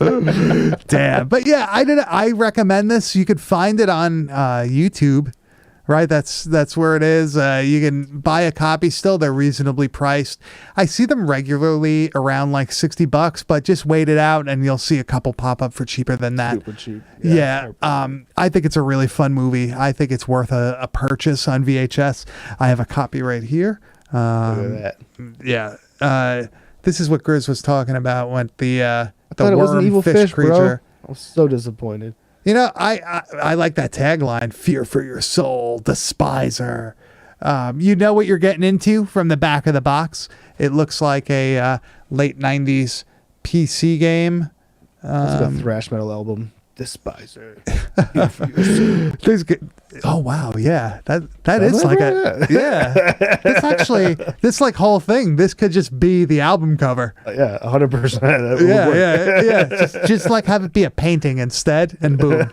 Damn, but yeah, I recommend this. You could find it on YouTube, right? That's where it is. You can buy a copy. Still, they're reasonably priced. I see them regularly around like $60, but just wait it out, and you'll see a couple pop up for cheaper than that. Super cheap. Yeah. I think it's a really fun movie. I think it's worth a purchase on VHS. I have a copy right here. Look at that. Yeah. This is what Grizz was talking about when the worm was an evil fish creature. Bro. I was so disappointed. I like that tagline: "Fear for your soul, Despiser." You know what you're getting into from the back of the box. It looks like a late 90s PC game. It's a thrash metal album. Despiser. Oh wow, yeah, that is like this like whole thing. This could just be the album cover. Yeah, 100%. Yeah. Just like have it be a painting instead, and boom,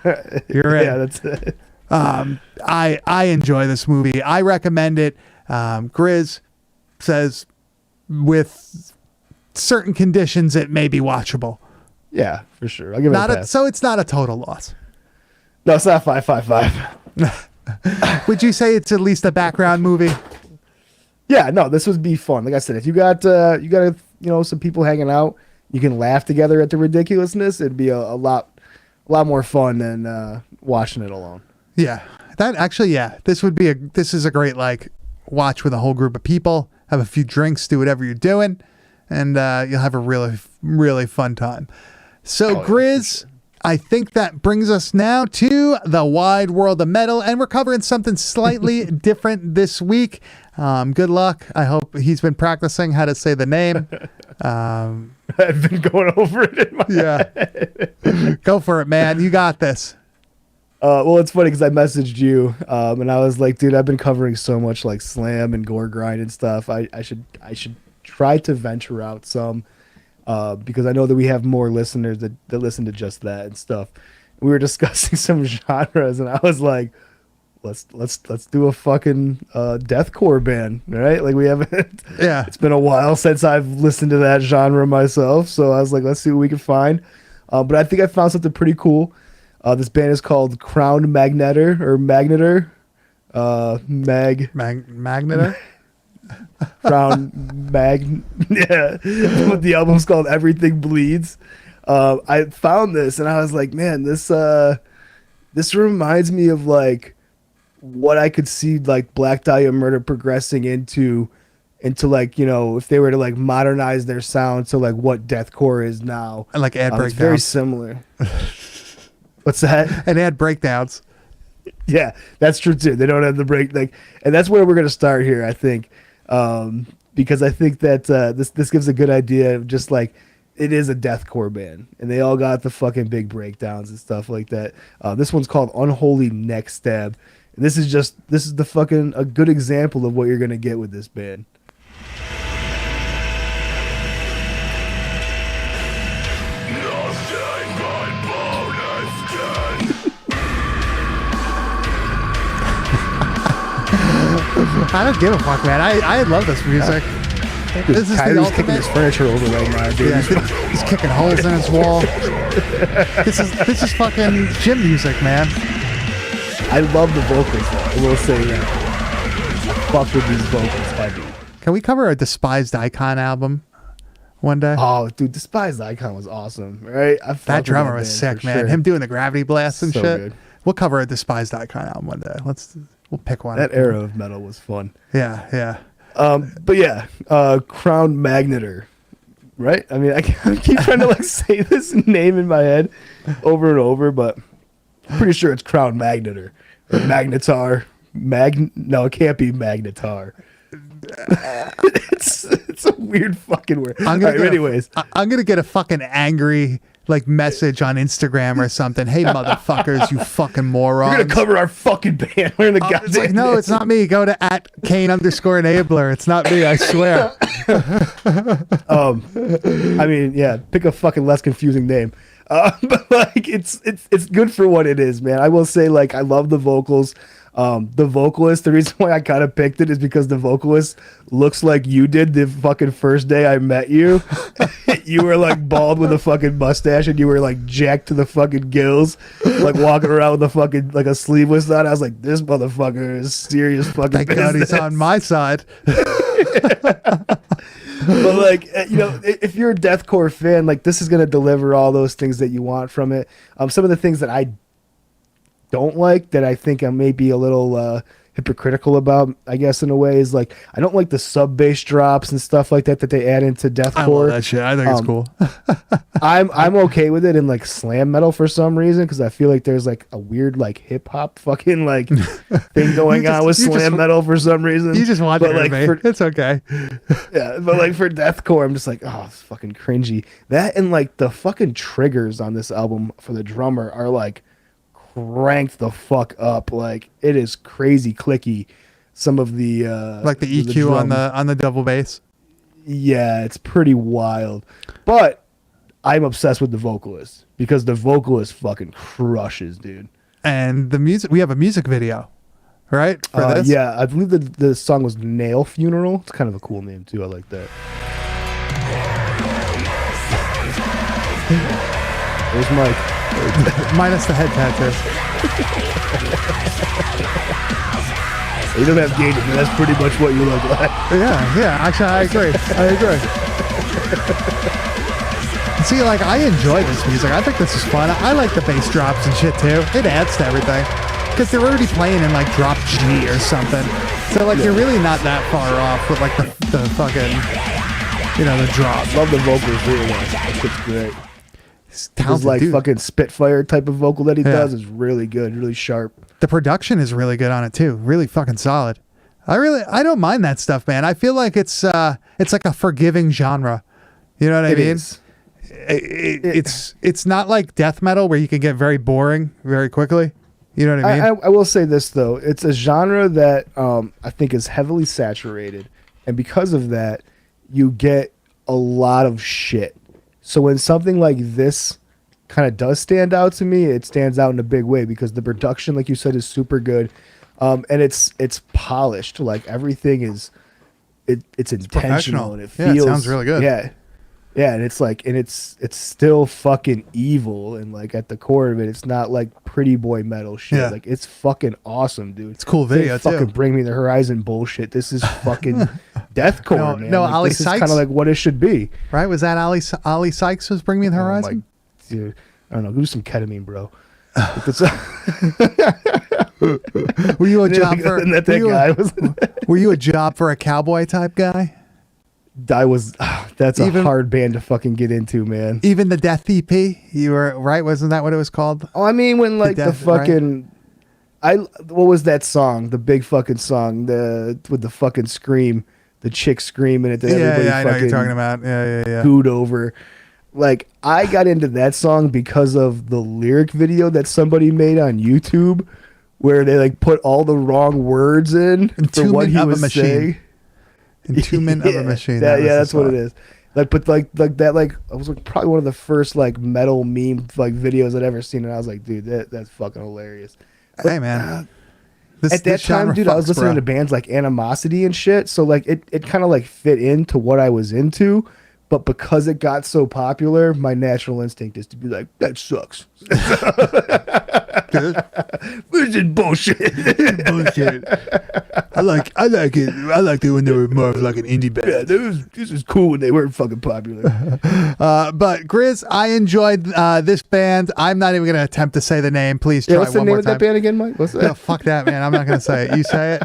you're in. Yeah, that's it. I enjoy this movie. I recommend it. Grizz says with certain conditions it may be watchable. Yeah, for sure. I'll give it a pass. So it's not a total loss. No, it's not 555. Would you say it's at least a background movie? Yeah, no, this would be fun. Like I said, if you got some people hanging out, you can laugh together at the ridiculousness. It'd be a lot more fun than watching it alone. Yeah, this is a great like watch with a whole group of people. Have a few drinks, do whatever you're doing, and you'll have a really, really fun time. So, Grizz, sure. I think that brings us now to the wide world of metal, and we're covering something slightly different this week. Good luck. I hope he's been practicing how to say the name. I've been going over it in my head. Go for it, man. You got this. Well, it's funny because I messaged you, and I was like, dude, I've been covering so much like slam and gore grind and stuff. I should try to venture out some. Because I know that we have more listeners that listen to just that and stuff. We were discussing some genres, and I was like, let's do a fucking deathcore band, right? Like we haven't. Yeah. It's been a while since I've listened to that genre myself, so I was like, let's see what we can find. But I think I found something pretty cool. This band is called Crown Magneter or Magneter. Magneter. Crown yeah, but the album's called Everything Bleeds. I found this and I was like, man, this reminds me of like what I could see like Black Dahlia Murder progressing into like, you know, if they were to like modernize their sound to like what deathcore is now. And like add breakdowns. It's very similar. What's that? And add breakdowns. Yeah, that's true too. They don't have the break and that's where we're gonna start here, I think. Because I think that this gives a good idea of just like it is a deathcore band, and they all got the fucking big breakdowns and stuff like that. This one's called Unholy Neck Stab, and this is the fucking a good example of what you're gonna get with this band. I don't give a fuck, man. I love this music. This is the ultimate. Kicking his furniture over right now, dude. Yeah, he's kicking holes in his wall. This is fucking gym music, man. I love the vocals, though. I will say that. I fuck with these vocals heavy. Can we cover a Despised Icon album one day? Oh, dude, Despised Icon was awesome, right? That drummer was sick, man. Sure. Him doing the gravity blast and so shit. Good. We'll cover a Despised Icon album one day. We'll pick one. That era of metal was fun. Yeah. But yeah, Crown Magneter, right? I mean, I keep trying to like say this name in my head over and over, but I'm pretty sure it's Crown Magneter or Magnetar. No, it can't be Magnetar. it's a weird fucking word. I'm gonna get a fucking angry like message on Instagram or something. Hey motherfuckers, you fucking morons. We're gonna cover our fucking band. We're in the goddamn. It's like, no, it's not me. Go to @Kane_enabler. It's not me, I swear. I mean, yeah, pick a fucking less confusing name. But like it's good for what it is, man. I will say, like, I love the vocals. The vocalist, the reason why I kind of picked it is because the vocalist looks like you did the fucking first day I met you. You were like bald with a fucking mustache and you were like jacked to the fucking gills, like walking around with a fucking like a sleeveless on. I was like, this motherfucker is serious fucking Thank God he's on my side. But like, you know, if you're a deathcore fan, like this is gonna deliver all those things that you want from it. Some of the things that I don't like that I think I may be a little hypocritical about, I guess, in a way, is like I don't like the sub bass drops and stuff like that they add into deathcore. I love that shit. I think it's cool. I'm okay with it in like slam metal for some reason, because I feel like there's like a weird like hip hop fucking like thing going on with slam metal for some reason. You just want but it, like it's okay. yeah, but like for deathcore, I'm just like, oh, it's fucking cringy. That and like the fucking triggers on this album for the drummer are like cranked the fuck up. Like it is crazy clicky. Some of the Like the EQ on the double bass. Yeah, it's pretty wild. But I'm obsessed with the vocalist because the vocalist fucking crushes, dude. And the music, we have a music video, right? For this? Yeah, I believe the song was Nail Funeral. It's kind of a cool name too. I like that. There's Mike. Minus the head tattoo. You don't have gauges, but that's pretty much what you look like. Yeah. Actually, I agree. See, like, I enjoy this music. I think this is fun. I like the bass drops and shit too. It adds to everything because they're already playing in like drop G or something. So like, you're really not that far off with like the fucking, the drop. Love the vocals really well. That shit's great. His like dude. fucking Spitfire type of vocal that he does is really good, really sharp. The production is really good on it too. Really fucking solid. I don't mind that stuff, man. I feel like it's like a forgiving genre. You know what I mean? Is. It's not like death metal where you can get very boring very quickly. You know what I mean? I will say this though, it's a genre that I think is heavily saturated, and because of that, you get a lot of shit. So when something like this kind of does stand out to me, it stands out in a big way because the production, like you said, is super good, and it's polished. Like everything is, it's intentional and it feels. Yeah, it sounds really good. Yeah, and it's like, and it's still fucking evil, and like at the core of it, it's not like pretty boy metal shit. Yeah. Like it's fucking awesome, dude. It's a cool video too. Fucking Bring Me the Horizon bullshit. This is fucking deathcore, man. No, like, Ali this Sykes, is kind of like what it should be. Right? Was that Ali Sykes was Bring Me the Horizon? Dude, I don't know. Do some ketamine, bro. Were you a job for? Were you a job for a cowboy type guy? I was. That's a hard band to fucking get into, man. Even the Death EP, you were right. Wasn't that what it was called? Oh, I mean, when like the fucking, what was that song? The big fucking song, with the fucking scream, the chick screaming at the everybody. I know what you're talking about. Yeah. Gooed over. Like I got into that song because of the lyric video that somebody made on YouTube, where they like put all the wrong words in for what he was saying. Entombment of a Machine. That's what it is. Like, but like that, like I was like probably one of the first like metal meme like videos I'd ever seen, and I was like, dude, that's fucking hilarious. But, hey man, at that time, dude, I was listening to bands like Animosity and shit, so like it kind of like fit into what I was into. But because it got so popular, my natural instinct is to be like, that sucks. This is bullshit. Bullshit. I like it. I liked it when they were more of like an indie band. Yeah, this is cool when they weren't fucking popular. But Grizz, I enjoyed this band. I'm not even going to attempt to say the name. Please try what's the one name more of time. that band again, Mike? What's that? No, fuck that, man. I'm not going to say it. You say it.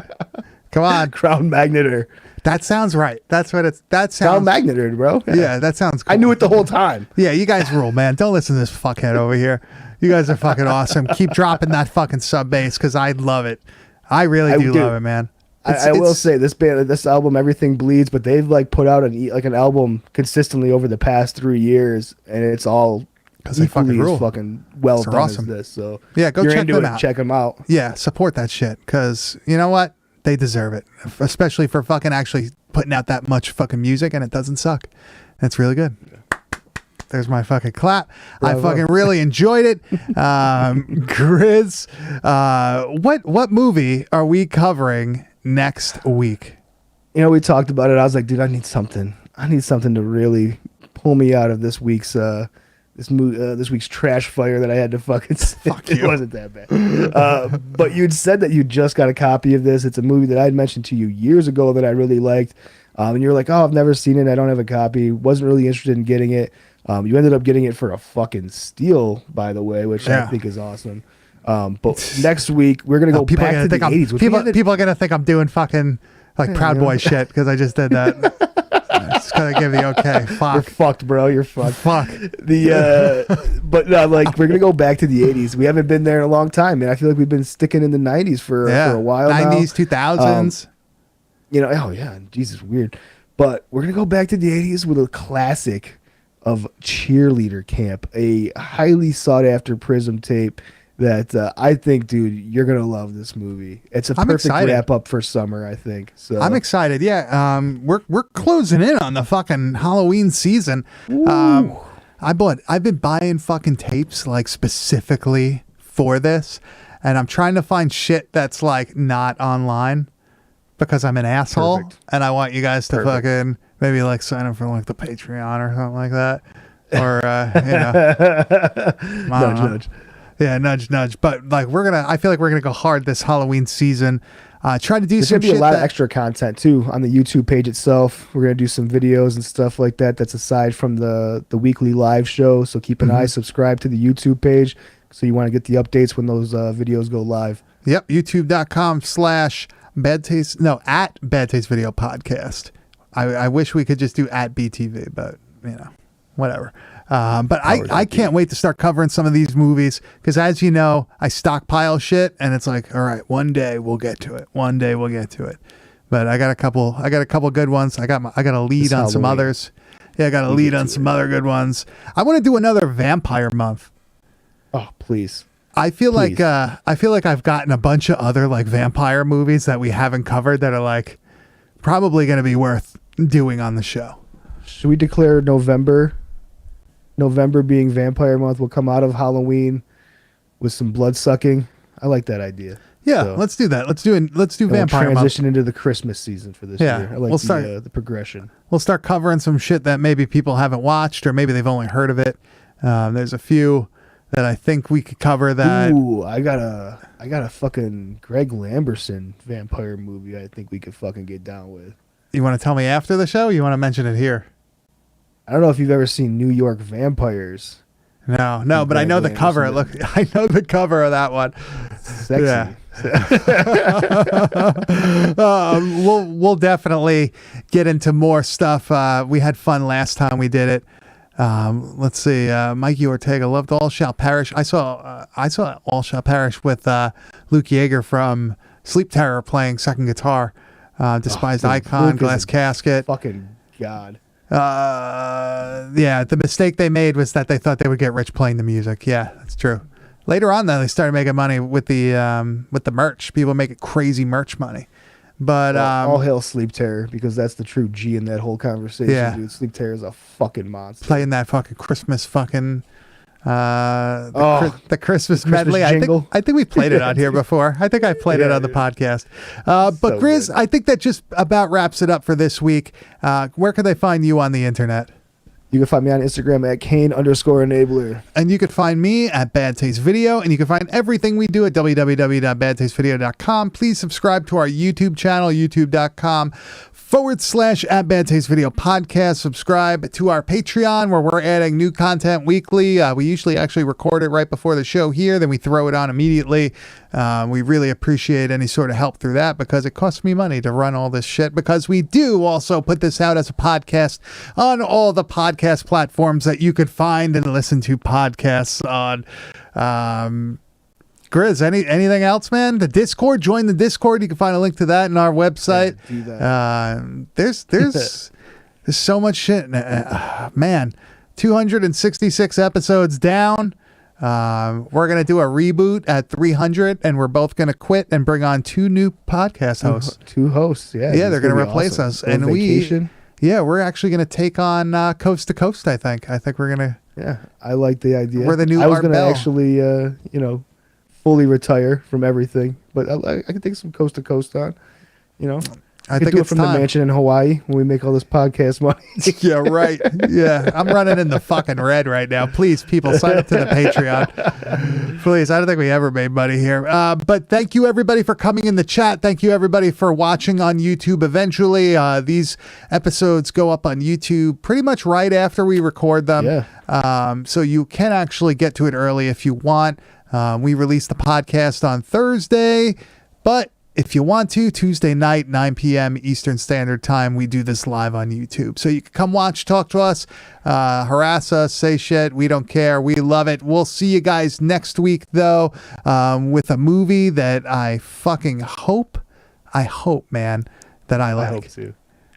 Come on. Crown Magneter. That sounds right. That's what it's. That Crown sounds. Magneter, bro. Yeah, that sounds cool. I knew it the whole time. Yeah, you guys rule, man. Don't listen to this fuckhead over here. You guys are fucking awesome. Keep dropping that fucking sub bass because I love it. I really do love it, man. I will say this band, this album, Everything Bleeds, but they've like put out an album consistently over the past 3 years, and it's all equally as fucking well done awesome. as this. So yeah, go check them out. Check them out. Yeah, support that shit because you know what? They deserve it, especially for fucking actually putting out that much fucking music and it doesn't suck. That's really good. There's my fucking clap. Bravo. I fucking really enjoyed it. Grizz, what movie are we covering next week? You know, we talked about it. I was like, dude, I need something. I need something to really pull me out of this week's this week's trash fire that I had to fucking say. It wasn't that bad. But you'd said that you just got a copy of this. It's a movie that I'd mentioned to you years ago that I really liked. And you were like, oh, I've never seen it. I don't have a copy. Wasn't really interested in getting it. You ended up getting it for a fucking steal, by the way, which I think is awesome. But next week we're gonna go People are back gonna to the think I'm 80s. people are gonna think I'm doing fucking like Proud Boy shit because I just did that. Just gotta give the okay. You're Fuck. fucked, bro. You're fucked. Fuck. But no, like we're gonna go back to the 80s. We haven't been there in a long time, man. I feel like we've been sticking in the 90s for a while now. 90s, 2000s. Oh yeah, Jesus, weird. But we're gonna go back to the 80s with a classic of Cheerleader Camp, a highly sought after Prism tape that I think, dude, you're gonna love this movie. It's a perfect excited. wrap up for summer, I think. So I'm excited. Yeah, we're closing in on the fucking Halloween season. I've been buying fucking tapes like specifically for this, and I'm trying to find shit that's like not online because I'm an asshole, Perfect. and I want you guys to Perfect. fucking maybe like sign up for like the Patreon or something like that, or I don't know. nudge. Yeah, nudge. But like I feel like we're gonna go hard this Halloween season. Try to do There's some gonna be shit a lot of that- extra content too on the YouTube page itself. We're gonna do some videos and stuff like that. That's aside from the weekly live show. So keep an eye, subscribe to the YouTube page, so you want to get the updates when those videos go live. Yep, youtube.com/bad taste. No, at Bad Taste Video Podcast. I wish we could just do at BTV, but whatever. But I can't wait to start covering some of these movies because, as you know, I stockpile shit, and it's like, all right, one day we'll get to it. But I got a couple good ones. I got a lead This on some Halloween. others. Yeah, I got a lead on some other good ones. I want to do another vampire month. Oh, please. I feel Please. like I've gotten a bunch of other like vampire movies that we haven't covered that are like probably going to be worth doing on the show. Should we declare November being Vampire Month? Will come out of Halloween with some blood sucking. I like that idea. Yeah, So, let's do that. Let's do and vampire we'll month. transition into the Christmas season for this Yeah, year. I like we'll start- the progression. We'll start covering some shit that maybe people haven't watched or maybe they've only heard of it. There's a few that I think we could cover that. Ooh, I got a fucking Greg Lamberson vampire movie I think we could fucking get down with. You want to tell me after the show? Or you want to mention it here? I don't know if you've ever seen New York Vampires. No, but I know the cover. Look, I know the cover of that one. Sexy. Yeah. We'll definitely get into more stuff. We had fun last time we did it. Let's see. Mikey Ortega loved All Shall Perish. I saw All Shall Perish with Luke Yeager from Sleep Terror playing second guitar. Despised dude, Icon, Luke is Glass a Casket. Fucking God. Yeah, the mistake they made was that they thought they would get rich playing the music. Yeah, that's true. Later on, though, they started making money with the merch. People make crazy merch money. But All hail Sleep Terror, because that's the true G in that whole conversation, Yeah. dude. Sleep Terror is a fucking monster. playing that fucking Christmas fucking the Christmas Christmas medley. jingle. I think we played it on here before. I think I played it Yeah, on the dude. podcast. But So Grizz, good. I think that just about wraps it up for this week. Where can they find you on the internet? You can find me on Instagram at Kane_enabler. And you can find me at Bad Taste Video, and you can find everything we do at www.badtastevideo.com. Please subscribe to our YouTube channel, youtube.com/at Bad Taste Video Podcast. Subscribe to our Patreon, where we're adding new content weekly. We usually actually record it right before the show here, then we throw it on immediately. We really appreciate any sort of help through that because it costs me money to run all this shit, because we do also put this out as a podcast on all the podcast platforms that you could find and listen to podcasts on. Grizz, anything else, man? The Discord, join the Discord. You can find a link to that in our website. Yeah, do that. There's so much shit, man. 266 episodes down. We're gonna do a reboot at 300, and we're both gonna quit and bring on two new podcast hosts. Two hosts, yeah. Yeah, it's they're gonna be replace awesome. us, Go and vacation. we're actually gonna take on Coast to Coast. I think we're gonna. Yeah, I like the idea. We're the new I was Art gonna Bell. actually, fully retire from everything, but I could take some Coast to Coast on. I We think do it it's from time. the mansion in Hawaii when we make all this podcast money. Yeah, right. Yeah, I'm running in the fucking red right now. Please, people, sign up to the Patreon. Please, I don't think we ever made money here. But thank you, everybody, for coming in the chat. Thank you, everybody, for watching on YouTube eventually. These episodes go up on YouTube pretty much right after we record them. Yeah. So you can actually get to it early if you want. We release the podcast on Thursday, but if you want to, Tuesday night, 9 p.m. Eastern Standard Time, we do this live on YouTube. So you can come watch, talk to us, harass us, say shit. We don't care. We love it. We'll see you guys next week, though, with a movie that I fucking hope, man, that I like. I hope so.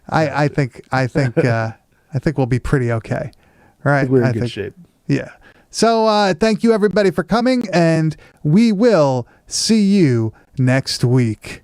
I think we'll be pretty okay. All right. I think we're in good shape. Yeah. So thank you, everybody, for coming, and we will see you next week.